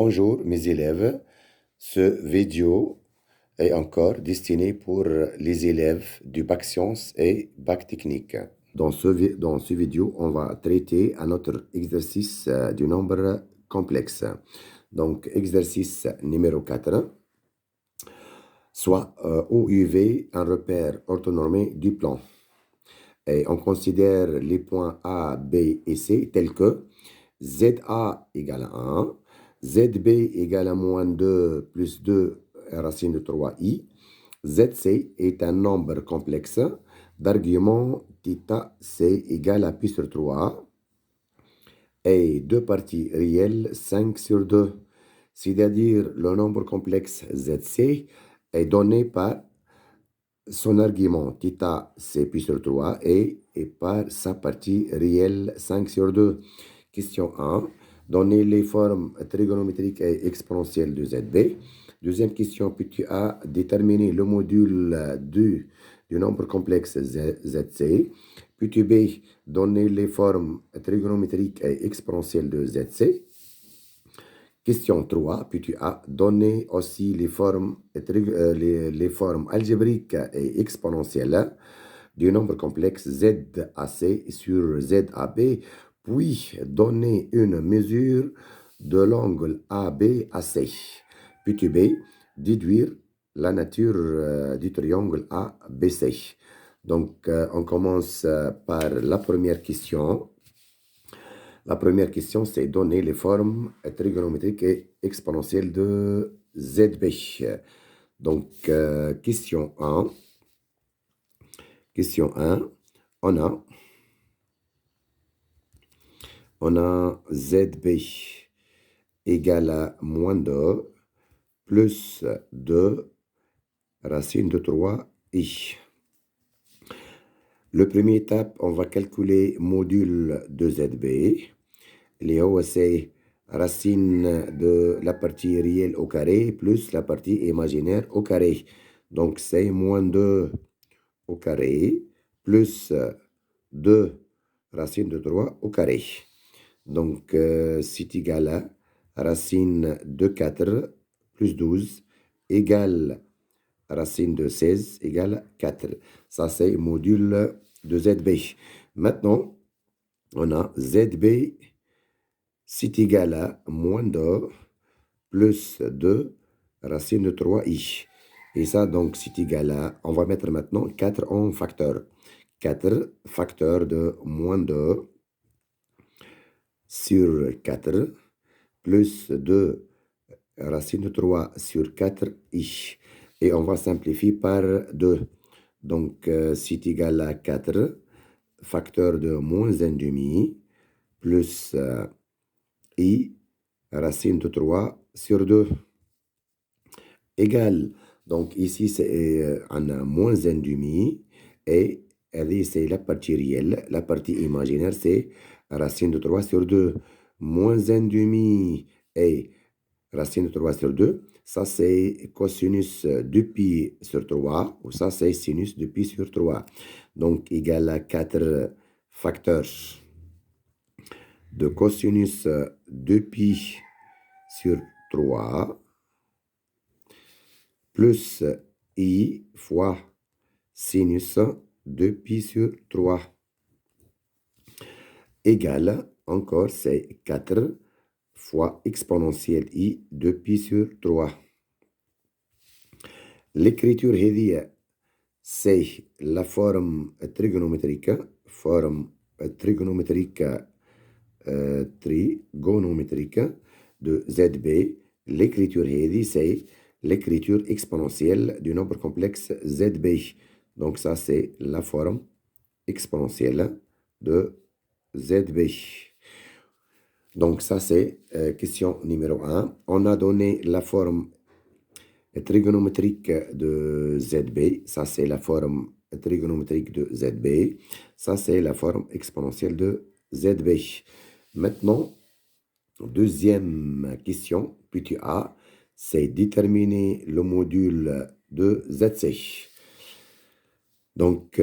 Bonjour mes élèves, ce vidéo est encore destiné pour les élèves du bac sciences et bac technique. Dans ce vidéo, on va traiter un autre exercice du nombre complexe. Donc, exercice numéro 4, soit OUV, un repère orthonormé du plan. Et on considère les points A, B et C tels que ZA égale à 1, ZB égale à moins 2 plus 2 racine de 3i. ZC est un nombre complexe d'argument θ c égale à pi sur 3 et deux parties réelles 5 sur 2. C'est-à-dire le nombre complexe ZC est donné par son argument θ c pi sur 3 et par sa partie réelle 5 sur 2. Question 1. Donner les formes trigonométriques et exponentielles de ZB. Deuxième question, puis-tu as déterminé le module du nombre complexe ZC. Puis-tu B. Donner les formes trigonométriques et exponentielles de ZC. Question 3, puis-tu as donné aussi les formes algébriques et exponentielles du nombre complexe ZAC sur ZAB, puis donner une mesure de l'angle ABAC. Puis-tu B, déduire la nature du triangle ABC. Donc, on commence par la première question. La première question, c'est donner les formes trigonométriques et exponentielles de ZB. Donc, question 1. Question 1, on a ZB égale à moins 2 plus 2 racine de 3i. Le premier étape, on va calculer module de ZB. Les hauts, c'est racine de la partie réelle au carré plus la partie imaginaire au carré. Donc, c'est moins 2 au carré plus 2 racine de 3 au carré. Donc, c'est égal à racine de 4 plus 12 égale racine de 16 égale 4. Ça, c'est module de ZB. Maintenant, on a ZB, c'est égal à moins 2 plus 2 racine de 3i. Et ça, donc, c'est égal à, on va mettre maintenant 4 en facteur. 4 facteur de moins 2 sur 4 plus 2 racine de 3 sur 4i. Et on va simplifier par 2. Donc, c'est égal à 4 facteur de moins 1 demi plus i racine de 3 sur 2 égale. Donc, ici, c'est on a moins 1 demi et c'est la partie réelle. La partie imaginaire, c'est racine de 3 sur 2. Moins 1 demi et racine de 3 sur 2. Ça, c'est cosinus de pi sur 3. Ou ça, c'est sinus de pi sur 3. Donc, égal à 4 facteurs de cosinus de pi sur 3 plus i fois sinus de pi sur 3 égale, encore, c'est 4 fois exponentielle i de pi sur 3. L'écriture hédiée, c'est la forme trigonométrique, de ZB. L'écriture hédiée, c'est l'écriture exponentielle du nombre complexe ZB. Donc ça, c'est la forme exponentielle de ZB. Donc ça, c'est question numéro 1. On a donné la forme trigonométrique de ZB. Ça, c'est la forme trigonométrique de ZB. Ça, c'est la forme exponentielle de ZB. Maintenant, deuxième question, puis A, c'est déterminer le module de ZC. Donc,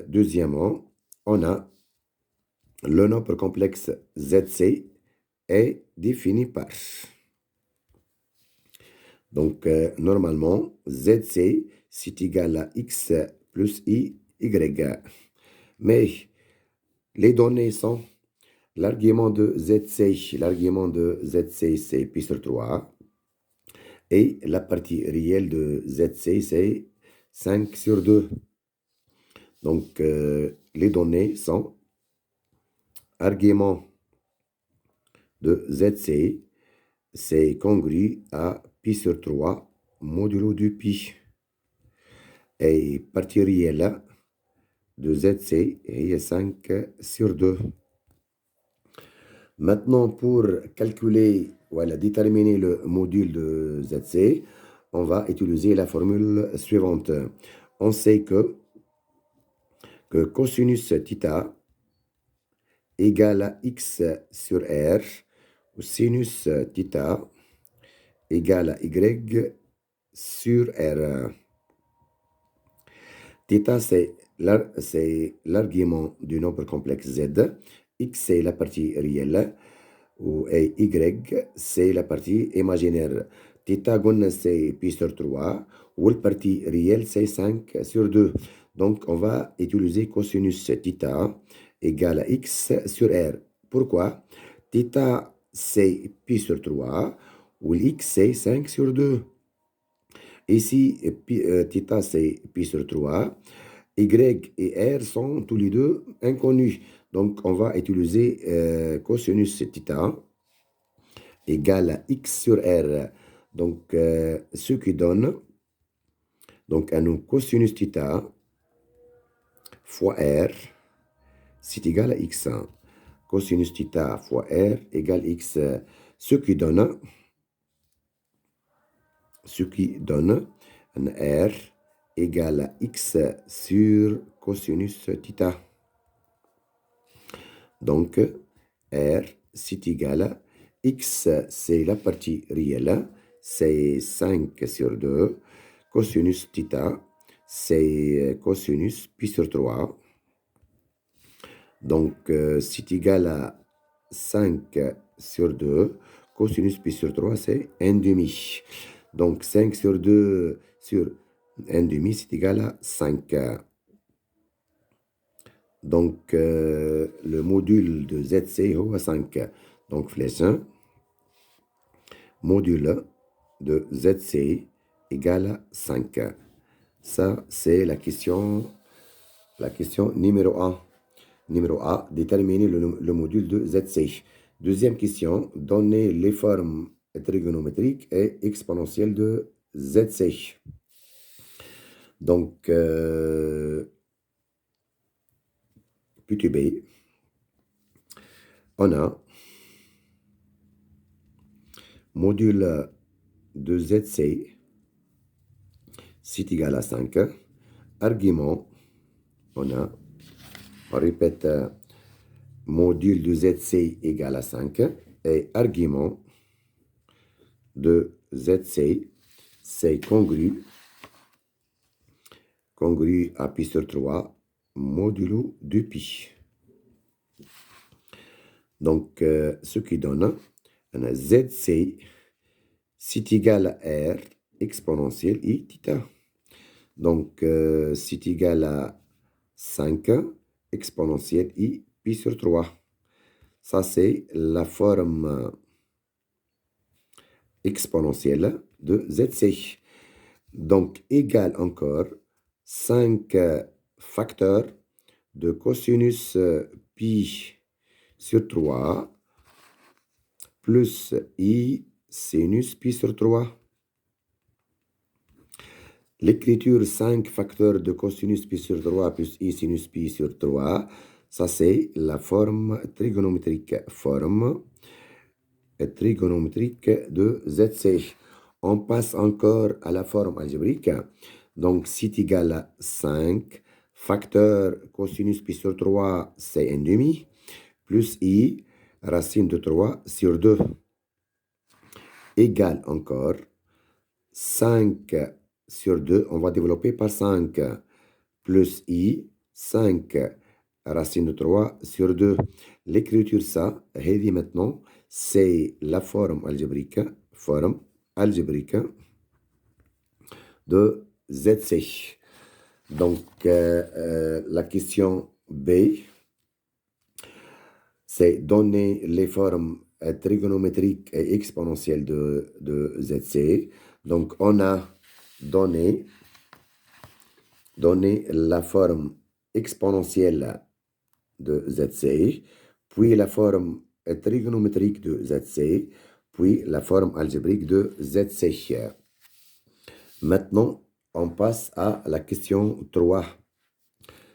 deuxièmement, on a le nombre complexe ZC est défini par Donc, normalement, ZC, c'est égal à X plus I, Y. Mais les données sont l'argument de ZC, c'est pi sur 3. Et la partie réelle de ZC, c'est 5 sur 2. Donc, les données sont argument de ZC, c'est congru à pi sur 3 modulo du pi. Et partie réelle de ZC est 5 sur 2. Maintenant, pour calculer, voilà, déterminer le module de ZC, on va utiliser la formule suivante. On sait que cosinus θ égale à x sur r, ou sinus θ égale à y sur r. Θ, c'est l'argument du nombre complexe z. X, c'est la partie réelle. Et y, c'est la partie imaginaire. Θ, c'est pi sur 3. Ou la partie réelle, c'est 5 sur 2. Donc, on va utiliser cosinus θ égale à x sur r. Pourquoi? Θ, c'est pi sur 3. Ou x, c'est 5 sur 2. Ici, θ, c'est pi sur 3. Y et R sont tous les deux inconnus. Donc, on va utiliser cosinus θ égale à x sur R. Donc, ce qui donne, donc, à nous, cosinus θ fois R, c'est égal à x. Cosinus θ fois R égale x. Ce qui donne un R égale à x sur cosinus θ. Donc, R, c'est égal à x, c'est la partie réelle, c'est 5 sur 2. Cosinus θ, c'est cosinus pi sur 3. Donc, c'est égal à 5 sur 2. Cosinus pi sur 3, c'est 1,5. Donc, 5 sur 2 sur 1,5, c'est égal à 5. Donc, le module de ZC est 5. Donc, flèche 1, module de ZC égale à 5. Ça, c'est la question numéro 1. Numéro A, déterminer le module de ZC. Deuxième question, donner les formes trigonométriques et exponentielles de ZC. Donc, petit b, on a module de ZC, c'est égal à 5. Argument, on répète, module de ZC égale à 5. Et argument de ZC, c'est congru à pi sur 3 modulo de pi. Donc, ce qui donne un ZC, c'est égal à R exponentielle I θ. Donc, c'est égal à 5 exponentielle I pi sur 3. Ça, c'est la forme exponentielle de ZC. Donc, égal encore 5 facteurs de cosinus pi sur 3 plus I sinus pi sur 3. L'écriture 5 facteurs de cosinus pi sur 3 plus I sinus pi sur 3, ça c'est la forme trigonométrique. Forme trigonométrique de ZC. On passe encore à la forme algébrique. Donc, c'est égal à 5 facteur cosinus pi sur 3, c'est 1,5, plus I racine de 3 sur 2. Égale encore 5 sur 2, on va développer par 5, plus I, 5 racine de 3 sur 2. L'écriture ça, heavy maintenant, c'est la forme algébrique. Forme algébrique de ZC. Donc, la question B, c'est donner les formes trigonométriques et exponentielles de ZC. Donc, on a donné la forme exponentielle de ZC, puis la forme trigonométrique de ZC, puis la forme algébrique de ZC. Maintenant, on passe à la question 3.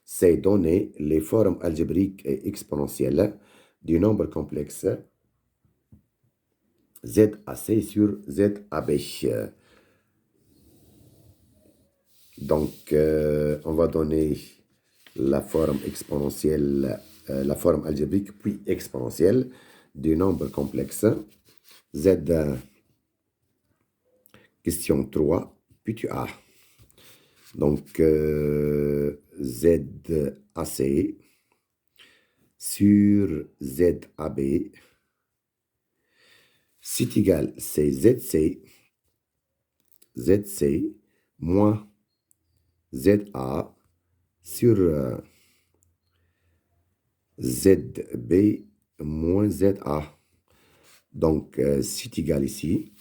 C'est donner les formes algébriques et exponentielles du nombre complexe ZAC sur ZAB. Donc, on va donner la forme exponentielle, la forme algébrique, puis exponentielle du nombre complexe. Z, question 3, puis tu as. Donc, ZAC sur ZAB, c'est égal, c'est ZC moins ZA sur ZB moins ZA. Donc, c'est égal ici.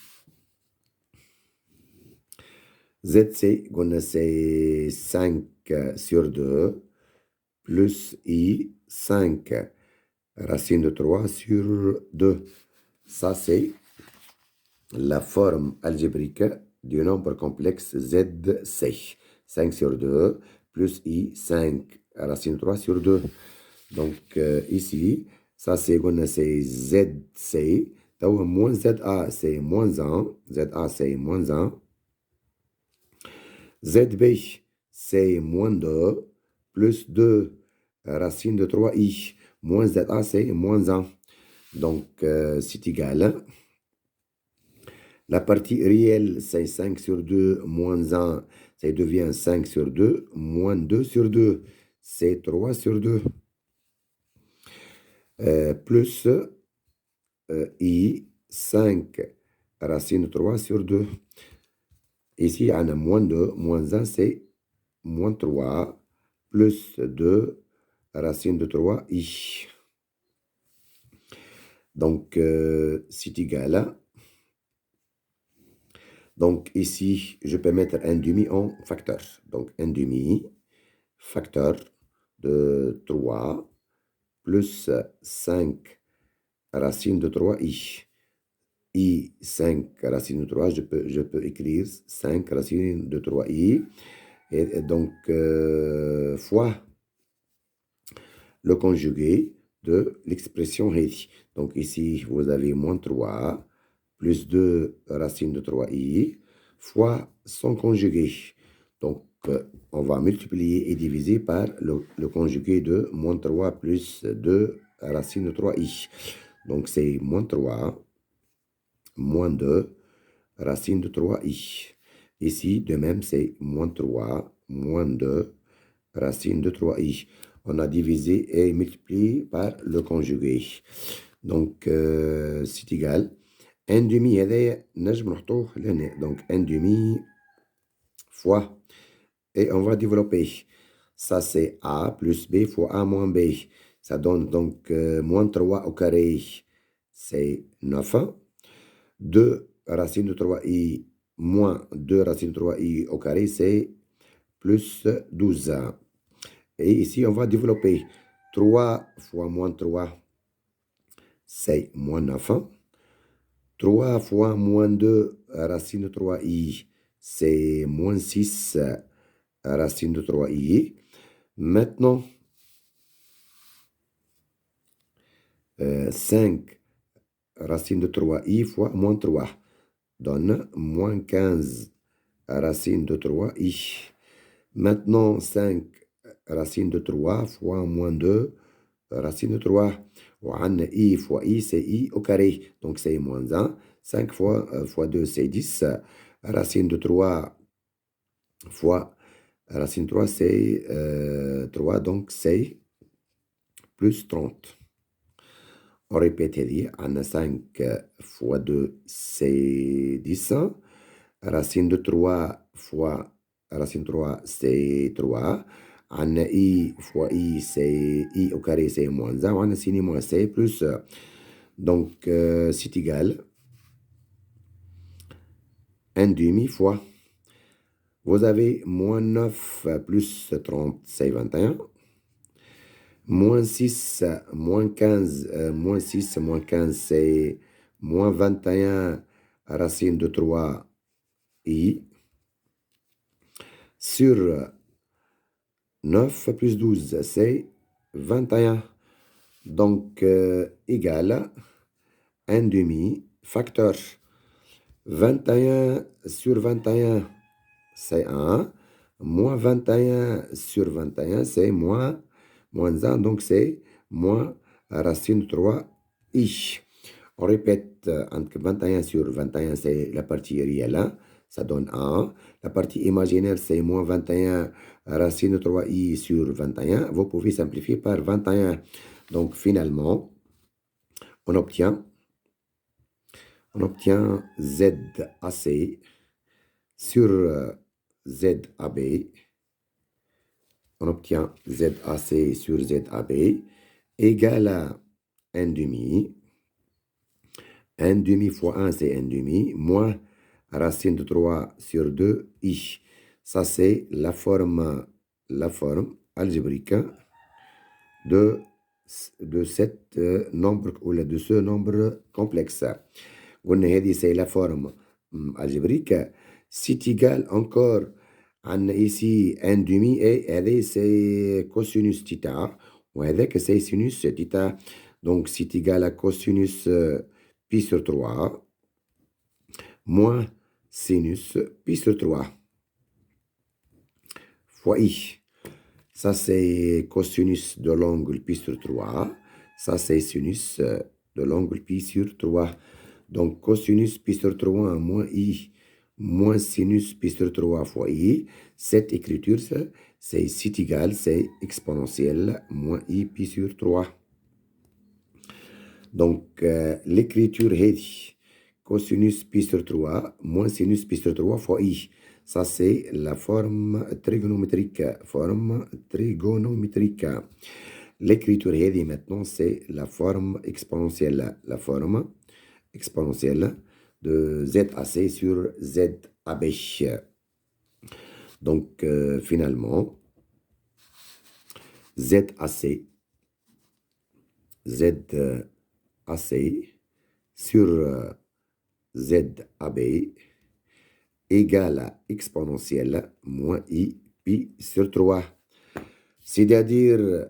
ZC, c'est 5 sur 2 plus I, 5 racine de 3 sur 2. Ça, c'est la forme algébrique du nombre complexe ZC. 5 sur 2 plus I, 5 racine de 3 sur 2. Donc, ici, ça, c'est ZC. Moins ZA, c'est moins 1. ZA, c'est moins 1. ZB, c'est moins 2, plus 2 racine de 3i, moins ZA, c'est moins 1. Donc, c'est égal. La partie réelle, c'est 5 sur 2, moins 1, ça devient 5 sur 2, moins 2 sur 2, c'est 3 sur 2. Plus i, 5 racine de 3 sur 2. Ici, on a moins 2, moins 1, c'est moins 3, plus 2, racine de 3, i. Donc, c'est égal. Donc, ici, je peux mettre un demi en facteur. Donc, un demi, facteur de 3, plus 5, racine de 3, i. I, 5 racine de 3, je peux écrire 5 racine de 3i. Et donc, fois le conjugué de l'expression ici. Donc, ici, vous avez moins 3, plus 2 racine de 3i, fois son conjugué. Donc, on va multiplier et diviser par le conjugué de moins 3 plus 2 racine de 3i. Donc, c'est moins 3, moins 2, racine de 3i. Ici, de même, c'est moins 3, moins 2, racine de 3i. On a divisé et multiplié par le conjugué. Donc, c'est égal. 1 demi, donc 1 demi fois. Et on va développer. Ça, c'est A plus B fois A moins B. Ça donne donc moins 3 au carré, c'est 9. 2 racine de 3i moins 2 racine de 3i au carré, c'est plus 12. Et ici, on va développer 3 fois moins 3, c'est moins 9. 3 fois moins 2 racine de 3i, c'est moins 6 racine de 3i. Maintenant, 5 racine de 3i fois moins 3 donne moins 15 racine de 3i. Maintenant, 5 racine de 3 fois moins 2 racine de 3. On a i fois i, c'est i au carré. Donc, c'est moins 1. 5 fois 2, c'est 10. Racine de 3 fois racine de 3, c'est 3. Donc, c'est plus 30. On répète, on a 5 fois 2, c'est 10. racine de 3 fois racine 3, c'est 3. On a I fois I, c'est I au carré, c'est moins 1. On a sin I moins C plus. Donc, c'est égal 1 demi fois. Vous avez moins 9 plus 30, c'est 21. Moins 6, moins 15, moins 6, moins 15, c'est moins 21 racine de 3 I. Sur 9 plus 12, c'est 21. Donc, égal 1 demi facteur. 21 sur 21, c'est 1. Moins 21 sur 21, c'est moins 1. Donc, c'est moins racine de 3 I. On répète, entre 21 sur 21, c'est la partie réelle, hein, ça donne 1. La partie imaginaire, c'est moins 21 racine de 3i sur 21. Vous pouvez simplifier par 21. Donc, finalement, on obtient ZAC sur ZAB. On obtient ZAC sur ZAB égale à 1 demi. 1 demi fois 1, c'est 1 demi, moins racine de 3 sur 2, I. Ça, c'est la forme algébrique de cette nombre, ou de ce nombre complexe. C'est la forme algébrique. C'est égal encore à ici 1 demi, et c'est cosinus θ, ou avec c'est sinus θ. Donc, c'est égal à cosinus pi sur 3 moins sinus pi sur 3 fois I. Ça, c'est cosinus de l'angle pi sur 3. Ça, c'est sinus de l'angle pi sur 3. Donc, cosinus pi sur 3 moins I moins sinus pi sur 3 fois I. Cette écriture, c'est égal, c'est exponentielle moins I pi sur 3. Donc, l'écriture est cosinus pi sur 3 moins sinus pi sur 3 fois I. Ça, c'est la forme trigonométrique. L'écriture est maintenant, c'est la forme exponentielle. La forme exponentielle de ZAC sur ZAB. Donc, finalement, ZAC sur ZAB égale à exponentielle moins I pi sur 3. C'est-à-dire,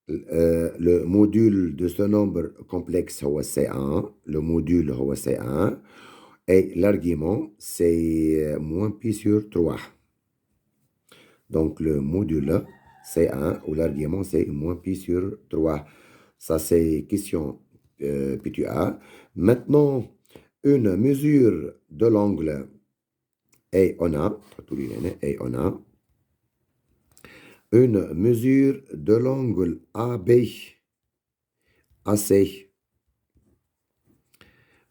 le module de ce nombre complexe, c'est 1. Le module, c'est 1. Et l'argument, c'est moins pi sur 3. Donc, le module, c'est 1, ou l'argument, c'est moins pi sur 3. Ça, c'est question PTA. Maintenant, une mesure de l'angle, et on a une mesure de l'angle AC.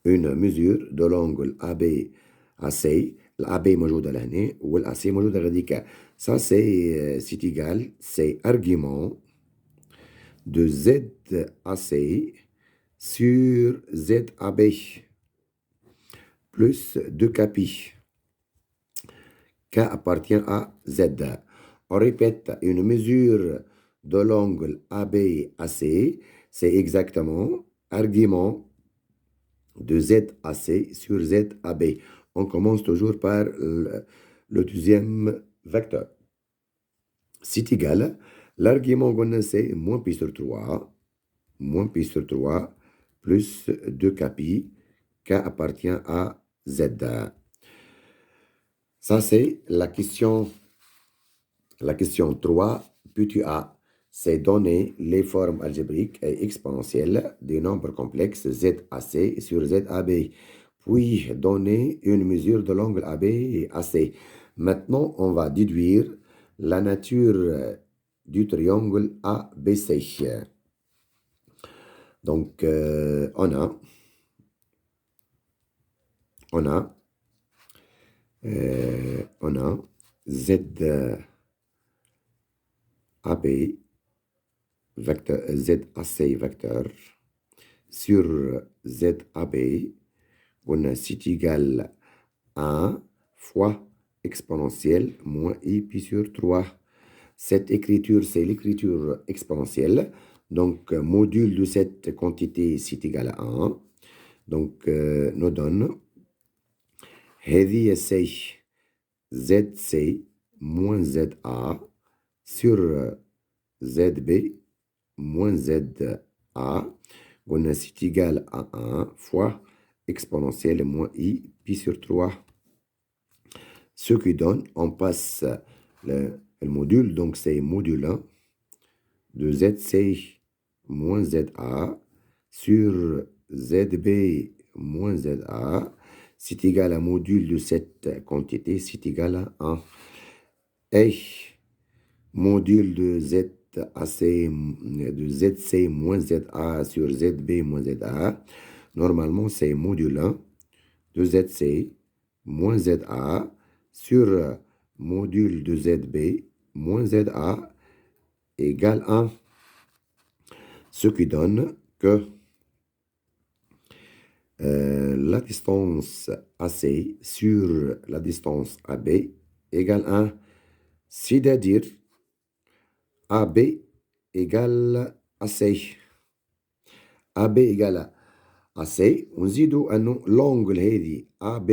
Une mesure de l'angle AC. l'AB موجود لهنا والAC موجود هذيك. Ça, c'est égal, c'est argument de ZAC sur ZAB plus 2 pi. K appartient à Z. On répète, une mesure de l'angle ABAC, c'est exactement argument de ZAC sur ZAB. On commence toujours par le deuxième vecteur. C'est égal, l'argument qu'on c'est moins pi sur 3, plus 2 pi, K appartient à Z. Ça, c'est la question 3, puis A. C'est donner les formes algébriques et exponentielles des nombres complexes ZAC sur ZAB. Puis donner une mesure de l'angle AB et AC. Maintenant, on va déduire la nature du triangle ABC. Donc, on a On a ZAB, vecteur, ZAC vecteur, sur ZAB, on a c'est égal à 1 fois exponentielle moins I pi sur 3. Cette écriture, c'est l'écriture exponentielle. Donc, module de cette quantité, c'est égal à 1. Donc, nous donne هذه سي ZC moins ZA sur ZB moins ZA. On a c'est égal à 1 fois exponentielle moins I pi sur 3. Ce qui donne, on passe le module, donc c'est module 1 de ZC moins ZA sur ZB moins ZA, c'est égal à module de cette quantité, c'est égal à 1. Et module de ZC moins ZA sur ZB moins ZA, normalement c'est module 1 de ZC moins ZA sur module de ZB moins ZA égale 1. Ce qui donne que la distance AC sur la distance AB égale 1. C'est-à-dire AB égale AC. AB égale AC. ونزيد أنه l'angle هذه AB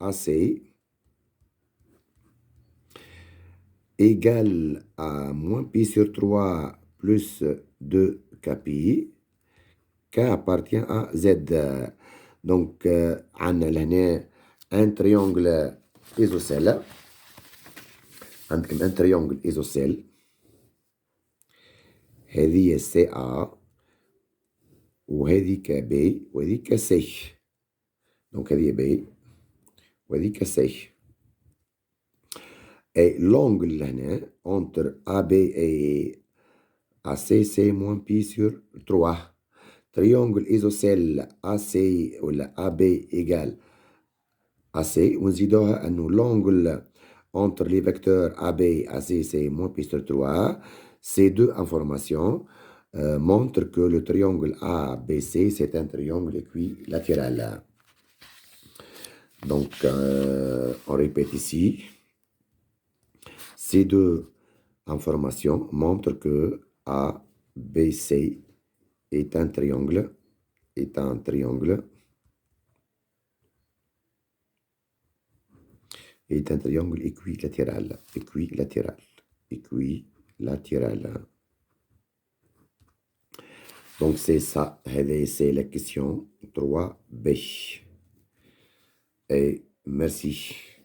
AC égale à moins pi sur 3 plus 2 kpi. K appartient à Z. Donc, on a un triangle isocèle. Un triangle isocèle. هذه CA وهذه KB وهذه KC. Donc, هذه B وهذه KC. Et l'angle entre AB et AC, c'est moins pi sur 3. Triangle isocèle AC ou AB égale AC. ونزيدوها أنه l'angle entre les vecteurs AB et AC, c'est moins pi sur 3. Ces deux informations montrent que le triangle ABC, c'est un triangle équilatéral. Donc, on répète ici. Ces deux informations montrent que ABC est un triangle équilatéral. Donc c'est ça, c'est la question 3B. Et merci.